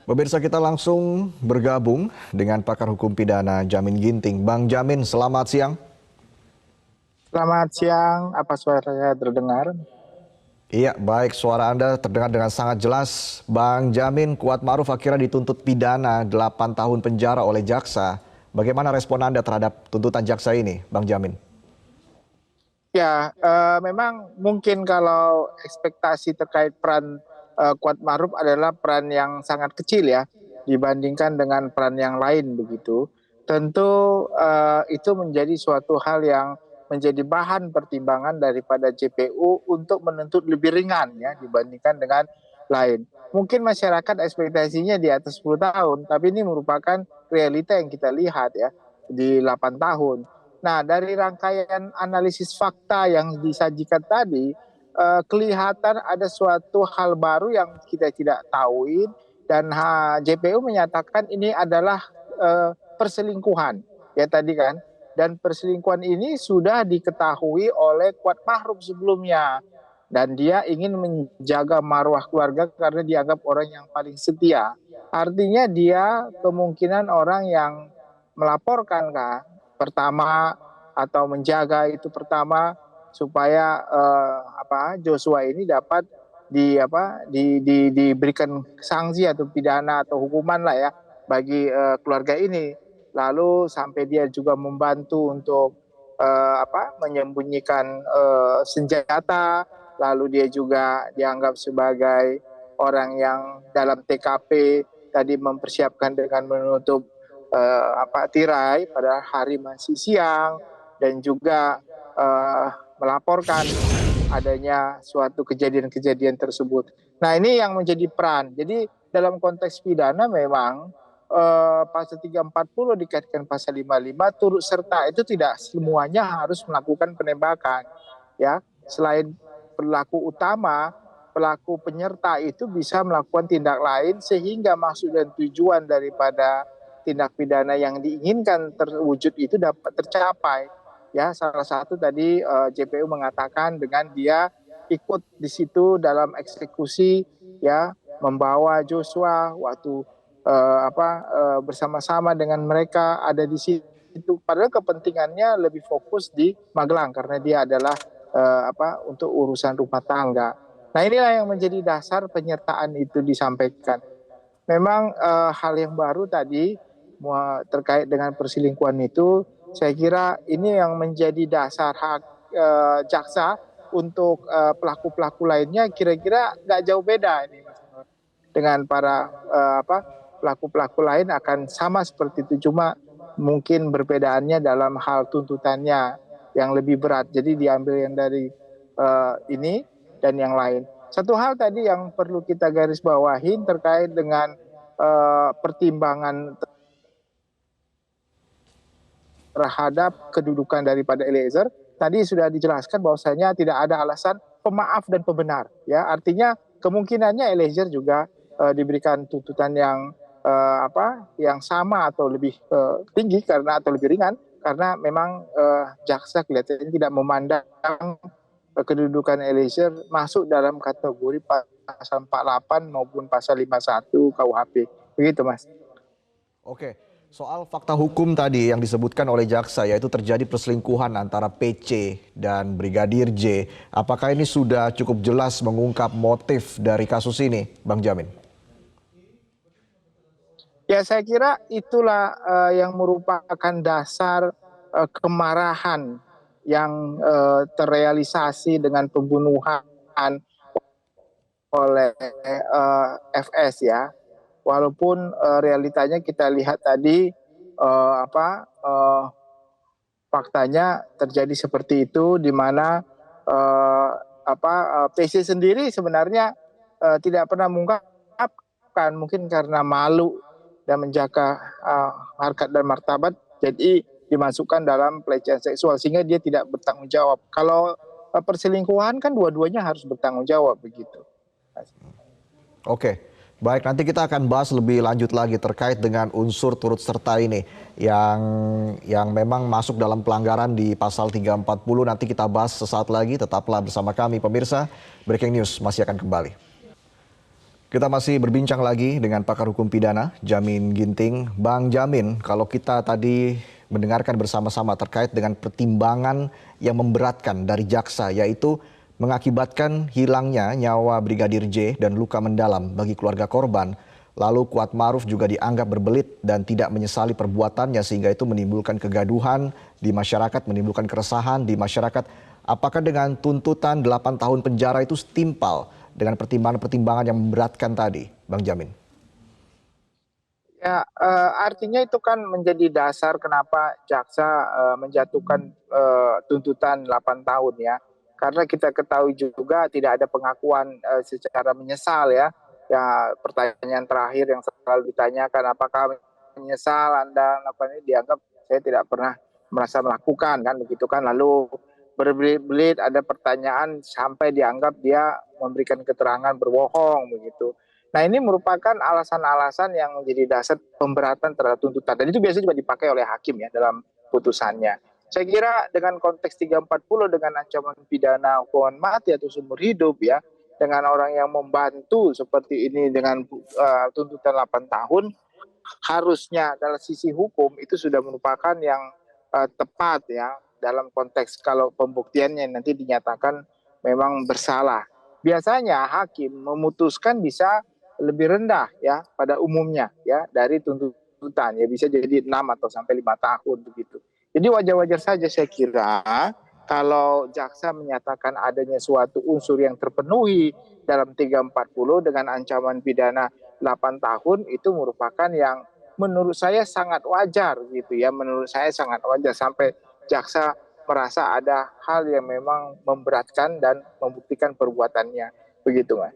Pemirsa, kita langsung bergabung dengan pakar hukum pidana Jamin Ginting. Bang Jamin, selamat siang. Selamat siang, apa suara saya terdengar? Iya, baik, suara Anda terdengar dengan sangat jelas. Bang Jamin, Kuatmaruf akhirnya dituntut pidana 8 tahun penjara oleh jaksa. Bagaimana respon Anda terhadap tuntutan jaksa ini, Bang Jamin? Ya, memang mungkin kalau ekspektasi terkait peran Kuatmaruf adalah peran yang sangat kecil ya dibandingkan dengan peran yang lain begitu. Tentu itu menjadi suatu hal yang menjadi bahan pertimbangan daripada JPU untuk menuntut lebih ringan ya dibandingkan dengan lain. Mungkin masyarakat ekspektasinya di atas 10 tahun, tapi ini merupakan realita yang kita lihat ya di 8 tahun. Nah, dari rangkaian analisis fakta yang disajikan tadi, kelihatan ada suatu hal baru yang kita tidak tahu dan JPU menyatakan ini adalah perselingkuhan ya tadi kan, dan perselingkuhan ini sudah diketahui oleh Kuatmaruf sebelumnya dan dia ingin menjaga marwah keluarga karena dianggap orang yang paling setia. Artinya dia kemungkinan orang yang melaporkan kan pertama atau menjaga itu pertama supaya Joshua ini dapat diberikan sanksi atau pidana atau hukuman lah ya bagi keluarga ini. Lalu sampai dia juga membantu untuk menyembunyikan senjata, lalu dia juga dianggap sebagai orang yang dalam TKP tadi mempersiapkan dengan menutup tirai pada hari masih siang dan juga melaporkan adanya suatu kejadian-kejadian tersebut. Nah, ini yang menjadi peran. Jadi dalam konteks pidana memang pasal 340 dikaitkan pasal 55 turut serta itu tidak semuanya harus melakukan penembakan ya. Selain pelaku utama, pelaku penyerta itu bisa melakukan tindak lain sehingga maksud dan tujuan daripada tindak pidana yang diinginkan terwujud itu dapat tercapai. Ya, salah satu tadi JPU mengatakan dengan dia ikut di situ dalam eksekusi ya, membawa Joshua waktu bersama-sama dengan mereka ada di situ. Padahal kepentingannya lebih fokus di Magelang karena dia adalah untuk urusan rumah tangga. Nah, inilah yang menjadi dasar penyertaan itu disampaikan. Memang hal yang baru tadi terkait dengan perselingkuhan itu, saya kira ini yang menjadi dasar hak jaksa untuk pelaku-pelaku lainnya kira-kira nggak jauh beda ini Mas Nur. Dengan para pelaku-pelaku lain akan sama seperti itu, cuma mungkin perbedaannya dalam hal tuntutannya yang lebih berat. Jadi diambil yang dari ini dan yang lain. Satu hal tadi yang perlu kita garis bawahin terkait dengan pertimbangan terhadap kedudukan daripada Eliezer, tadi sudah dijelaskan bahwasanya tidak ada alasan pemaaf dan pembenar. Ya, artinya kemungkinannya Eliezer juga diberikan tuntutan yang yang sama atau lebih tinggi karena atau lebih ringan karena memang jaksa kelihatannya tidak memandang kedudukan Eliezer masuk dalam kategori pasal 48 maupun pasal 51 KUHP. Begitu, Mas. Oke, soal fakta hukum tadi yang disebutkan oleh jaksa yaitu terjadi perselingkuhan antara PC dan Brigadir J. Apakah ini sudah cukup jelas mengungkap motif dari kasus ini, Bang Jamin? Ya, saya kira itulah yang merupakan dasar kemarahan yang terrealisasi dengan pembunuhan oleh FS ya. Walaupun realitanya kita lihat tadi faktanya terjadi seperti itu, di mana PC sendiri sebenarnya tidak pernah mengungkapkan, mungkin karena malu dan menjaga harkat dan martabat, jadi dimasukkan dalam pelecehan seksual sehingga dia tidak bertanggung jawab. Kalau perselingkuhan kan dua-duanya harus bertanggung jawab begitu. Oke, baik, nanti kita akan bahas lebih lanjut lagi terkait dengan unsur turut serta ini yang memang masuk dalam pelanggaran di pasal 340. Nanti kita bahas sesaat lagi, tetaplah bersama kami pemirsa. Breaking News masih akan kembali. Kita masih berbincang lagi dengan pakar hukum pidana, Jamin Ginting. Bang Jamin, kalau kita tadi mendengarkan bersama-sama terkait dengan pertimbangan yang memberatkan dari jaksa, yaitu mengakibatkan hilangnya nyawa Brigadir J dan luka mendalam bagi keluarga korban. Lalu Kuatmaruf juga dianggap berbelit dan tidak menyesali perbuatannya sehingga itu menimbulkan kegaduhan di masyarakat, menimbulkan keresahan di masyarakat. Apakah dengan tuntutan 8 tahun penjara itu setimpal dengan pertimbangan-pertimbangan yang memberatkan tadi, Bang Jamin? Ya, artinya itu kan menjadi dasar kenapa jaksa menjatuhkan tuntutan 8 tahun ya. Karena kita ketahui juga tidak ada pengakuan secara menyesal ya. Ya, pertanyaan terakhir yang selalu ditanyakan, apakah menyesal Anda melakukan ini, dianggap saya tidak pernah merasa melakukan kan begitu kan. Lalu berbelit-belit ada pertanyaan sampai dianggap dia memberikan keterangan berbohong begitu. Nah, ini merupakan alasan-alasan yang menjadi dasar pemberatan terhadap tuntutan. Dan itu biasanya juga dipakai oleh hakim ya dalam putusannya. Saya kira dengan konteks 340 dengan ancaman pidana hukuman mati atau seumur hidup ya, dengan orang yang membantu seperti ini dengan tuntutan 8 tahun, harusnya dalam sisi hukum itu sudah merupakan yang tepat ya dalam konteks kalau pembuktiannya nanti dinyatakan memang bersalah. Biasanya hakim memutuskan bisa lebih rendah ya pada umumnya ya dari tuntutan ya, bisa jadi 6 atau sampai 5 tahun begitu. Jadi wajar-wajar saja saya kira kalau jaksa menyatakan adanya suatu unsur yang terpenuhi dalam 340 dengan ancaman pidana 8 tahun itu merupakan yang menurut saya sangat wajar gitu ya, menurut saya sangat wajar sampai jaksa merasa ada hal yang memang memberatkan dan membuktikan perbuatannya begitu Mas.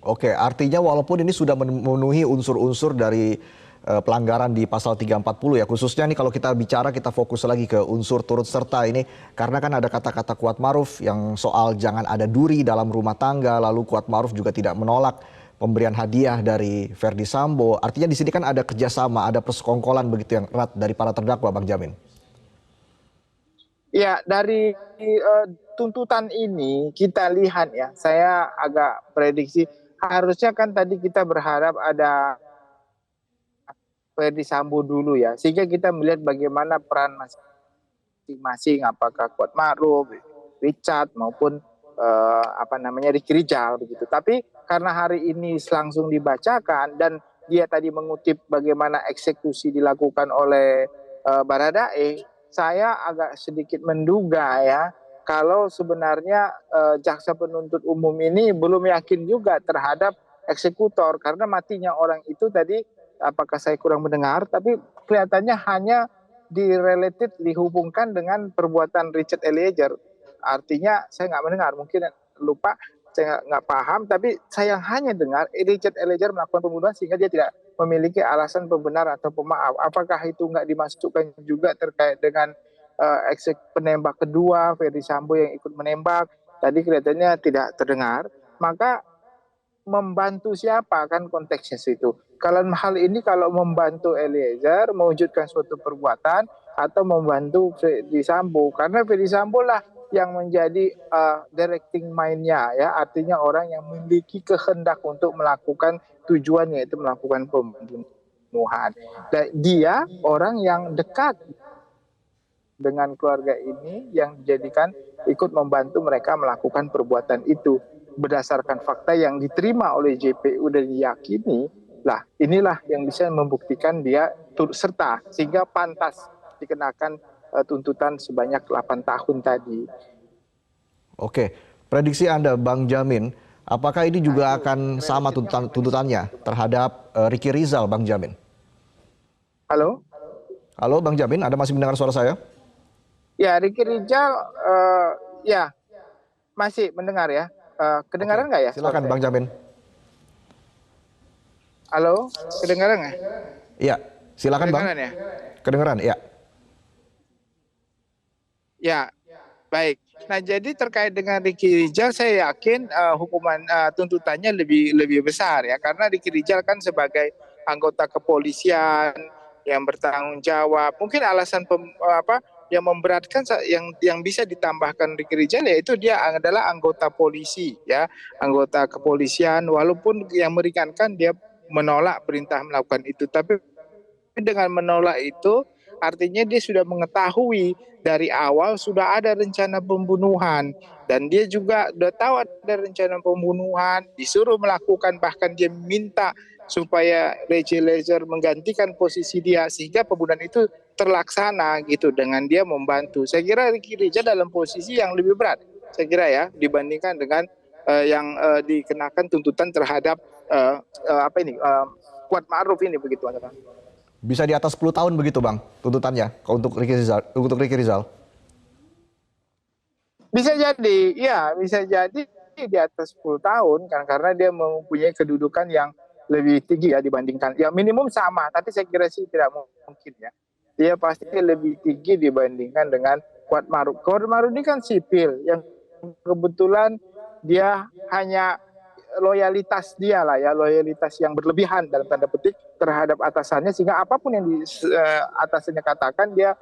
Oke, artinya walaupun ini sudah memenuhi unsur-unsur dari pelanggaran di pasal 340 ya, khususnya nih kalau kita bicara kita fokus lagi ke unsur turut serta ini, karena kan ada kata-kata Kuatmaruf yang soal jangan ada duri dalam rumah tangga, lalu Kuatmaruf juga tidak menolak pemberian hadiah dari Verdi Sambo. Artinya di sini kan ada kerjasama, ada persekongkolan begitu yang erat dari para terdakwa, Bang Jamin. Ya, dari tuntutan ini kita lihat ya, saya agak prediksi harusnya kan tadi kita berharap ada Verdi Sambo dulu ya, sehingga kita melihat bagaimana peran masing-masing, apakah Kuatmaruf, Richard maupun Ricky Rijal begitu. Tapi karena hari ini langsung dibacakan dan dia tadi mengutip bagaimana eksekusi dilakukan oleh Baradae, saya agak sedikit menduga ya kalau sebenarnya jaksa penuntut umum ini belum yakin juga terhadap eksekutor karena matinya orang itu tadi, apakah saya kurang mendengar, tapi kelihatannya hanya dihubungkan dengan perbuatan Richard Eliezer. Artinya saya nggak mendengar, mungkin lupa, saya nggak paham, tapi saya hanya dengar Richard Eliezer melakukan pembunuhan sehingga dia tidak memiliki alasan pembenar atau pemaaf. Apakah itu nggak dimasukkan juga terkait dengan penembak kedua, Verdi Sambo yang ikut menembak, tadi kelihatannya tidak terdengar, maka membantu siapa kan konteksnya situ. Kalau hal ini kalau membantu Eliezer mewujudkan suatu perbuatan atau membantu Verdi Sambo, karena Verdi Sambo lah yang menjadi directing mind-nya ya, artinya orang yang memiliki kehendak untuk melakukan tujuannya itu melakukan pembunuhan. Dan dia orang yang dekat dengan keluarga ini yang dijadikan ikut membantu mereka melakukan perbuatan itu berdasarkan fakta yang diterima oleh JPU dan diyakini, lah inilah yang bisa membuktikan dia turut serta sehingga pantas dikenakan tuntutan sebanyak 8 tahun tadi. Oke, prediksi Anda, Bang Jamin, apakah ini juga akan sama tuntutannya terhadap Ricky Rizal, Bang Jamin? Halo? Halo, Bang Jamin, Anda masih mendengar suara saya? Ya, Ricky Rizal, ya masih mendengar ya. Kedengaran nggak ya? Silakan, Bang Jamin. Halo, kedengaran nggak? Iya, silakan Bang. Kedengaran ya? Kedengaran, ya. Ya, baik. Nah, jadi terkait dengan Ricky Rizal, saya yakin hukuman tuntutannya lebih besar ya, karena Ricky Rizal kan sebagai anggota kepolisian yang bertanggung jawab. Mungkin alasan yang memberatkan yang bisa ditambahkan Ricky Rizal yaitu dia adalah anggota polisi ya, anggota kepolisian, walaupun yang meringankan dia menolak perintah melakukan itu, tapi dengan menolak itu artinya dia sudah mengetahui dari awal sudah ada rencana pembunuhan, dan dia juga sudah tahu ada rencana pembunuhan, disuruh melakukan, bahkan dia minta supaya Ricky Eliezer menggantikan posisi dia sehingga pembunuhan itu terlaksana gitu dengan dia membantu. Saya kira Ricky Rizal dalam posisi yang lebih berat, saya kira ya, dibandingkan dengan yang dikenakan tuntutan terhadap apa ini Kuat Ma'ruf ini, begitu Mas. Bisa di atas 10 tahun begitu Bang tuntutannya untuk Ricky Rizal, untuk Ricky Rizal. Bisa jadi, ya bisa jadi di atas 10 tahun kan, karena dia mempunyai kedudukan yang lebih tinggi ya dibandingkan, ya minimum sama, tapi saya kira sih tidak mungkin ya. Dia pasti lebih tinggi dibandingkan dengan Kuat Ma'ruf. Kuat Ma'ruf ini kan sipil, yang kebetulan dia hanya loyalitas dia lah ya, loyalitas yang berlebihan dalam tanda petik terhadap atasannya, sehingga apapun yang atasannya katakan dia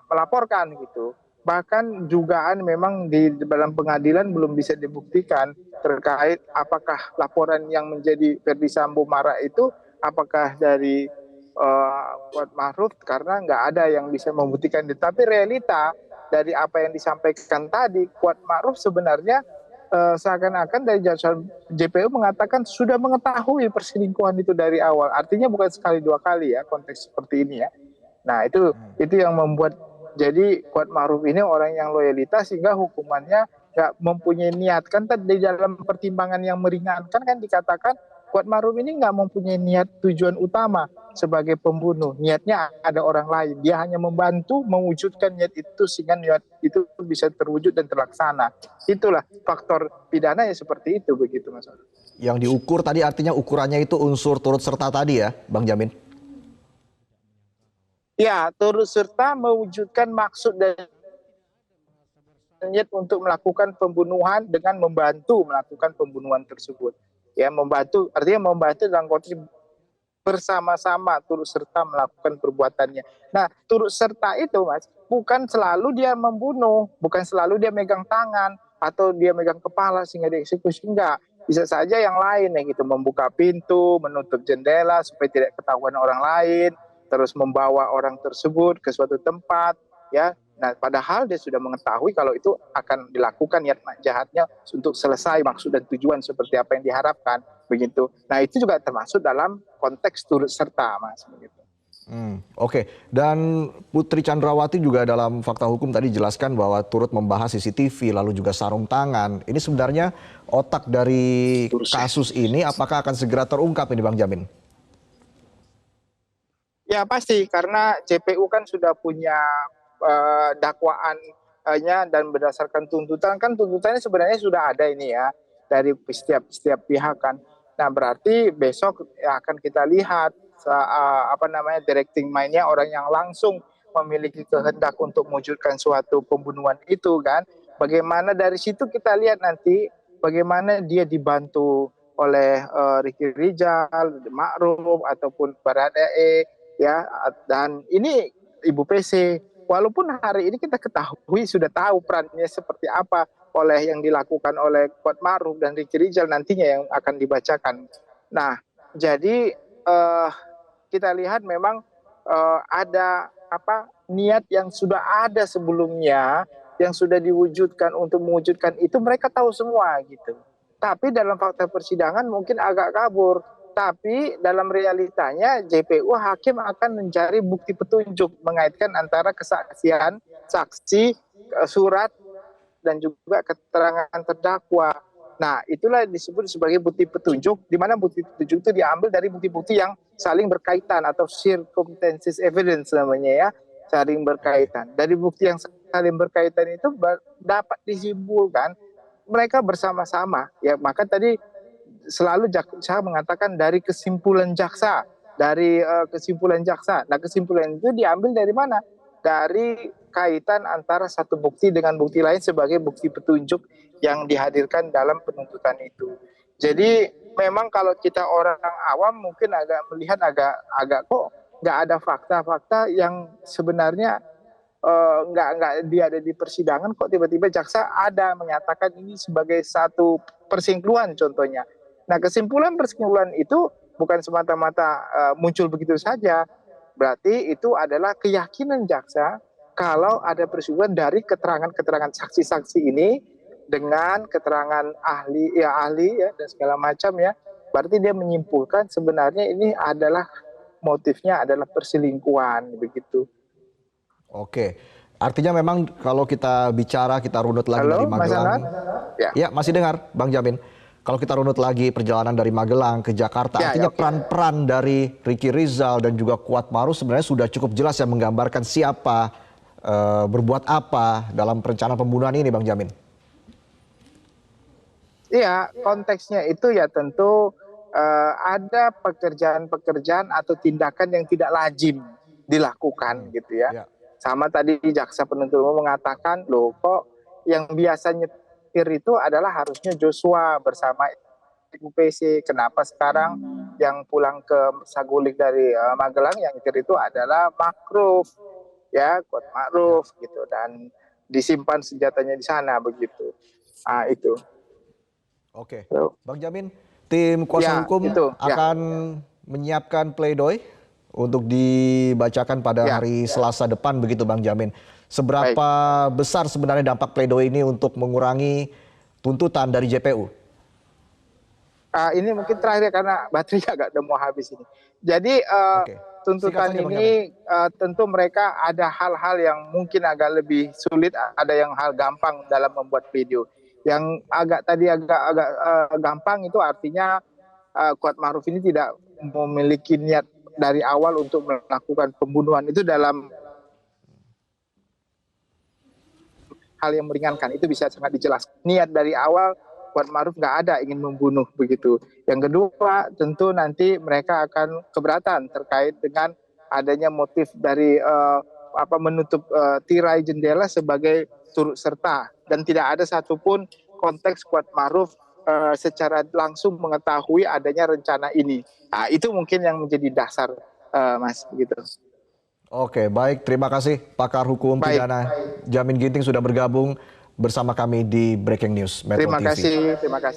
melaporkan gitu. Bahkan dugaan memang di dalam pengadilan belum bisa dibuktikan terkait apakah laporan yang menjadi Verdi Sambo marah itu apakah dari Kuat Ma'ruf, karena nggak ada yang bisa membuktikan. Tapi realita dari apa yang disampaikan tadi, Kuat Ma'ruf sebenarnya seakan-akan dari jaksa JPU mengatakan sudah mengetahui perselingkuhan itu dari awal. Artinya bukan sekali dua kali ya konteks seperti ini ya. Nah itu yang membuat jadi Kuat Ma'ruf ini orang yang loyalitas sehingga hukumannya nggak mempunyai niat. Kan tadi di dalam pertimbangan yang meringankan kan dikatakan Kuat Ma'ruf ini nggak mempunyai niat tujuan utama sebagai pembunuh. Niatnya ada orang lain. Dia hanya membantu mewujudkan niat itu sehingga niat itu bisa terwujud dan terlaksana. Itulah faktor pidana ya seperti itu, begitu Mas. Yang diukur tadi artinya ukurannya itu unsur turut serta tadi ya Bang Jamin? Ya, turut serta mewujudkan maksud dan niat untuk melakukan pembunuhan dengan membantu melakukan pembunuhan tersebut. Ya, membantu artinya membantu dalam konteks bersama-sama turut serta melakukan perbuatannya. Nah, turut serta itu Mas, bukan selalu dia membunuh, bukan selalu dia megang tangan atau dia megang kepala sehingga dieksekusi, enggak. Bisa saja yang lain ya gitu, membuka pintu, menutup jendela supaya tidak ketahuan orang lain, terus membawa orang tersebut ke suatu tempat ya. Nah, padahal dia sudah mengetahui kalau itu akan dilakukan niat jahatnya untuk selesai maksud dan tujuan seperti apa yang diharapkan, begitu. Nah, itu juga termasuk dalam konteks turut serta, Mas, begitu. Oke. Dan Putri Chandrawati juga dalam fakta hukum tadi jelaskan bahwa turut membahas CCTV lalu juga sarung tangan. Ini sebenarnya otak dari kasus ini apakah akan segera terungkap ini Bang Jamin? Ya pasti, karena JPU kan sudah punya dakwaannya dan berdasarkan tuntutan, kan tuntutannya sebenarnya sudah ada ini ya dari setiap pihak kan. Nah berarti besok ya akan kita lihat apa namanya directing mind-nya orang yang langsung memiliki kehendak untuk mewujudkan suatu pembunuhan itu kan. Bagaimana dari situ kita lihat nanti bagaimana dia dibantu oleh Ricky Rizal, Ma'ruf ataupun Baradae ya, dan ini Ibu PC. Walaupun hari ini kita ketahui sudah tahu perannya seperti apa oleh yang dilakukan oleh Kuat Ma'ruf dan Ricky Rizal nantinya yang akan dibacakan. Nah, jadi kita lihat memang ada apa niat yang sudah ada sebelumnya yang sudah diwujudkan untuk mewujudkan itu mereka tahu semua gitu. Tapi dalam fakta persidangan mungkin agak kabur. Tapi dalam realitanya JPU hakim akan mencari bukti petunjuk mengaitkan antara kesaksian saksi, surat dan juga keterangan terdakwa. Nah, itulah disebut sebagai bukti petunjuk, di mana bukti petunjuk itu diambil dari bukti-bukti yang saling berkaitan atau circumstances evidence namanya ya, saling berkaitan. Dari bukti yang saling berkaitan itu dapat disimpulkan mereka bersama-sama. Ya, maka tadi selalu jaksa mengatakan dari kesimpulan jaksa, dari kesimpulan jaksa. Nah, kesimpulan itu diambil dari mana? Dari kaitan antara satu bukti dengan bukti lain sebagai bukti petunjuk yang dihadirkan dalam penuntutan itu. Jadi memang kalau kita orang awam mungkin agak melihat agak kok nggak ada fakta-fakta yang sebenarnya nggak dia ada di persidangan kok tiba-tiba jaksa ada menyatakan ini sebagai satu perselingkuhan contohnya. Nah, kesimpulan itu bukan semata-mata muncul begitu saja. Berarti itu adalah keyakinan jaksa kalau ada perselingkuhan dari keterangan-keterangan saksi-saksi ini dengan keterangan ahli ya dan segala macam ya. Berarti dia menyimpulkan sebenarnya ini adalah motifnya adalah perselingkuhan begitu. Oke, artinya memang kalau kita bicara, kita runut lagi dari Halo, Mas Magelang. Anand? Ya. Ya, masih dengar, Bang Jamin. Kalau kita runut lagi perjalanan dari Magelang ke Jakarta, Ya, artinya ya, oke. peran-peran dari Ricky Rizal dan juga Kuat Maruf sebenarnya sudah cukup jelas ya menggambarkan siapa, berbuat apa dalam perencanaan pembunuhan ini, Bang Jamin. Iya, konteksnya itu ya tentu ada pekerjaan-pekerjaan atau tindakan yang tidak lazim dilakukan gitu ya. Ya. Sama tadi jaksa penuntut umum mengatakan, loh kok yang biasa nyetir itu adalah harusnya Joshua bersama Ibu PC. Kenapa sekarang yang pulang ke Saguling dari Magelang yang nyetir itu adalah Makruf, ya, Kuat Ma'ruf gitu, dan disimpan senjatanya di sana begitu. Ah itu. Oke, So, Bang Jamin, tim kuasa Ya, hukum itu, ya. akan menyiapkan pledoi untuk dibacakan pada Ya. hari Selasa depan begitu, Bang Jamin. Seberapa besar sebenarnya dampak pledoi ini untuk mengurangi tuntutan dari JPU? Ini mungkin terakhir karena baterainya agak udah mau habis ini. Jadi Oke, tuntutan singkat saja, Bang ini tentu mereka ada hal-hal yang mungkin agak lebih sulit, ada yang hal gampang dalam membuat video. Yang agak gampang itu artinya Kuat Ma'ruf ini tidak memiliki niat dari awal untuk melakukan pembunuhan, itu dalam hal yang meringankan itu bisa sangat dijelaskan. Niat dari awal Kuat Ma'ruf nggak ada ingin membunuh begitu. Yang kedua tentu nanti mereka akan keberatan terkait dengan adanya motif dari menutup tirai jendela sebagai turut serta, dan tidak ada satupun konteks Kuat Ma'ruf secara langsung mengetahui adanya rencana ini. Nah, itu mungkin yang menjadi dasar, Mas, begitu. Oke, baik. Terima kasih pakar hukum Baik. pidana Jamin Ginting sudah bergabung bersama kami di Breaking News Metro Terima TV. kasih, terima kasih.